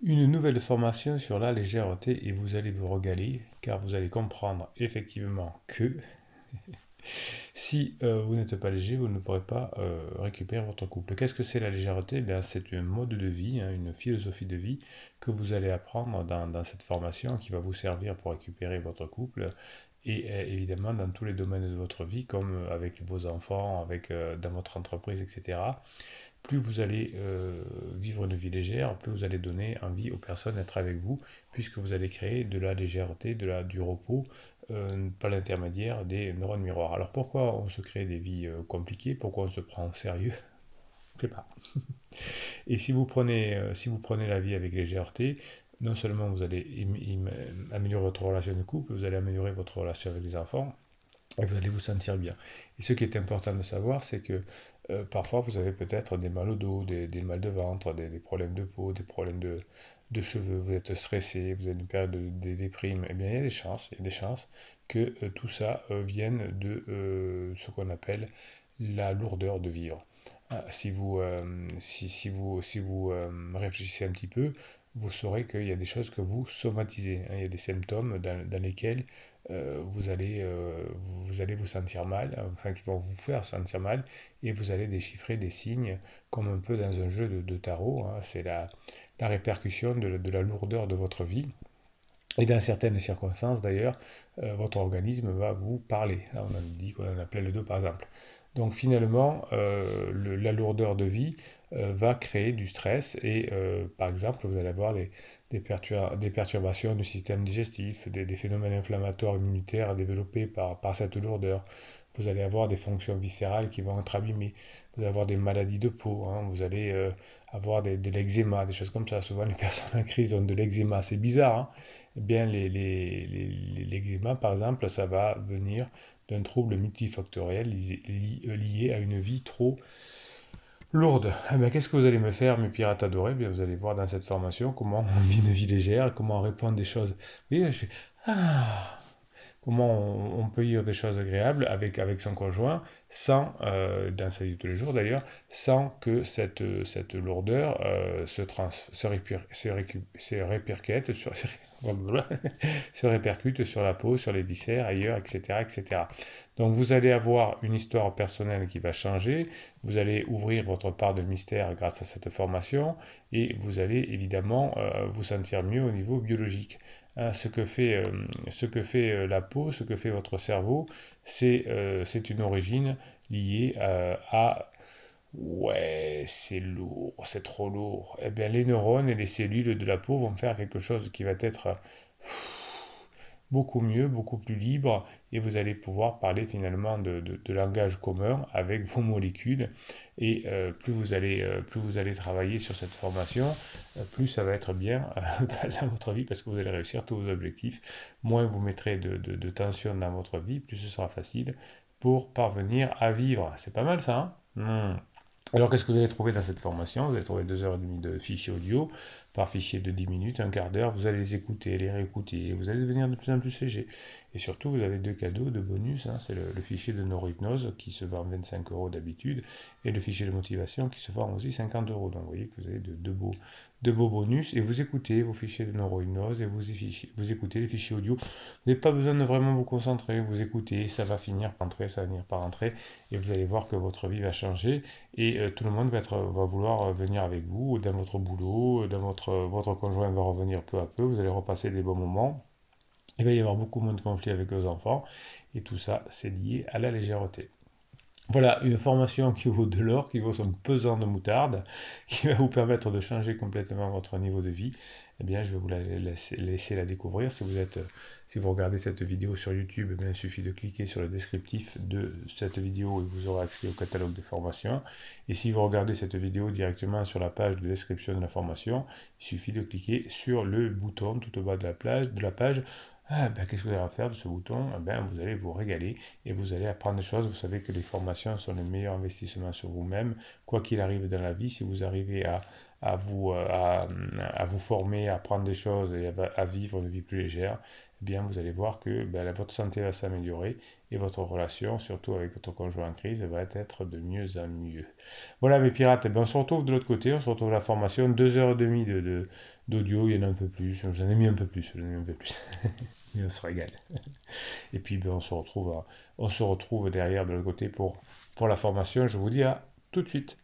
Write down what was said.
Une nouvelle formation sur la légèreté et vous allez vous régaler car vous allez comprendre effectivement que si vous n'êtes pas léger, vous ne pourrez pas récupérer votre couple. Qu'est-ce que c'est la légèreté? Eh bien, c'est un mode de vie, hein, une philosophie de vie que vous allez apprendre dans cette formation qui va vous servir pour récupérer votre couple et évidemment dans tous les domaines de votre vie comme avec vos enfants, avec, dans votre entreprise, etc. Plus vous allez vivre une vie légère, plus vous allez donner envie aux personnes d'être avec vous, puisque vous allez créer de la légèreté, du repos, par l'intermédiaire des neurones miroirs. Alors pourquoi on se crée des vies compliquées? Pourquoi on se prend au sérieux? Je sais pas. Et si vous prenez la vie avec légèreté, non seulement vous allez améliorer votre relation de couple, vous allez améliorer votre relation avec les enfants, et vous allez vous sentir bien. Et ce qui est important de savoir, c'est que parfois vous avez peut-être des mal au dos, des mal de ventre, des problèmes de peau, des problèmes de cheveux, vous êtes stressé, vous avez une période de déprime. Eh bien, il y a des chances que tout ça vienne de ce qu'on appelle la lourdeur de vivre. Si vous réfléchissez un petit peu, vous saurez qu'il y a des choses que vous somatisez, hein. Il y a des symptômes dans lesquels vous allez vous sentir mal, enfin qui vont vous faire sentir mal, et vous allez déchiffrer des signes comme un peu dans un jeu de tarot, hein. C'est la répercussion de la lourdeur de votre vie. Et dans certaines circonstances, d'ailleurs, votre organisme va vous parler. Là, on a dit qu'on en appelait le dos, par exemple. Donc finalement, la lourdeur de vie va créer du stress et par exemple, vous allez avoir des perturbations du système digestif, des phénomènes inflammatoires immunitaires développés par cette lourdeur. Vous allez avoir des fonctions viscérales qui vont être abîmées. Vous allez avoir des maladies de peau, hein. Vous allez avoir de l'eczéma, des choses comme ça. Souvent, les personnes en crise ont de l'eczéma. C'est bizarre, hein. Eh bien, l'eczéma, par exemple, ça va venir d'un trouble multifactoriel lié à une vie trop lourde. Eh bien, qu'est-ce que vous allez me faire, mes pirates adorés? Eh bien, vous allez voir dans cette formation comment on vit une vie légère, comment on répond à des choses. Vous voyez, je fais Ah! Comment on peut vivre des choses agréables avec son conjoint, sans, dans sa vie de tous les jours d'ailleurs, sans que cette lourdeur se répercute sur, se répercute sur la peau, sur les viscères, ailleurs, etc., etc. Donc vous allez avoir une histoire personnelle qui va changer, vous allez ouvrir votre part de mystère grâce à cette formation, et vous allez évidemment vous sentir mieux au niveau biologique. Hein, ce que fait la peau, ce que fait votre cerveau, c'est une origine liée ouais, c'est lourd, c'est trop lourd. Eh bien, les neurones et les cellules de la peau vont faire quelque chose qui va être beaucoup mieux, beaucoup plus libre, et vous allez pouvoir parler finalement de langage commun avec vos molécules. Et plus vous allez travailler sur cette formation, plus ça va être bien dans votre vie parce que vous allez réussir tous vos objectifs. Moins vous mettrez de tension dans votre vie, plus ce sera facile pour parvenir à vivre. C'est pas mal ça, hein? Alors, qu'est-ce que vous allez trouver dans cette formation? Vous allez trouver 2 heures et demie de fichiers audio par fichier de 10 minutes, un quart d'heure. Vous allez les écouter, les réécouter, et vous allez devenir de plus en plus léger. Et surtout, vous avez deux cadeaux de bonus, hein. C'est le fichier de neurohypnose qui se vend 25 euros d'habitude et le fichier de motivation qui se vend aussi 50 euros. Donc, vous voyez que vous avez de beaux bonus et vous écoutez vos fichiers de neurohypnose et vous écoutez les fichiers audio. Vous n'avez pas besoin de vraiment vous concentrer, vous écoutez, ça va finir par entrer, ça va venir par entrer et vous allez voir que votre vie va changer et tout le monde va vouloir venir avec vous dans votre boulot, votre conjoint va revenir peu à peu, vous allez repasser des bons moments, il va y avoir beaucoup moins de conflits avec vos enfants, et tout ça, c'est lié à la légèreté. Voilà, une formation qui vaut de l'or, qui vaut son pesant de moutarde, qui va vous permettre de changer complètement votre niveau de vie. Eh bien, je vais vous laisser la découvrir. Si vous regardez cette vidéo sur YouTube, eh bien, il suffit de cliquer sur le descriptif de cette vidéo et vous aurez accès au catalogue de formation. Et si vous regardez cette vidéo directement sur la page de description de la formation, il suffit de cliquer sur le bouton tout au bas de la page. Ah, ben, qu'est-ce que vous allez faire de ce bouton? Eh ben, vous allez vous régaler et vous allez apprendre des choses. Vous savez que les formations sont les meilleurs investissements sur vous-même. Quoi qu'il arrive dans la vie, si vous arrivez à à vous former, à apprendre des choses et à vivre une vie plus légère, eh bien vous allez voir que ben, votre santé va s'améliorer et votre relation, surtout avec votre conjoint en crise, va être de mieux en mieux. Voilà mes pirates, eh ben, on se retrouve de l'autre côté, on se retrouve à la formation, 2 heures et demie d'audio, il y en a un peu plus, j'en ai mis un peu plus, j'en ai mis un peu plus. Et on se régale. Et puis ben, on se retrouve derrière de l'autre côté pour la formation. Je vous dis à tout de suite.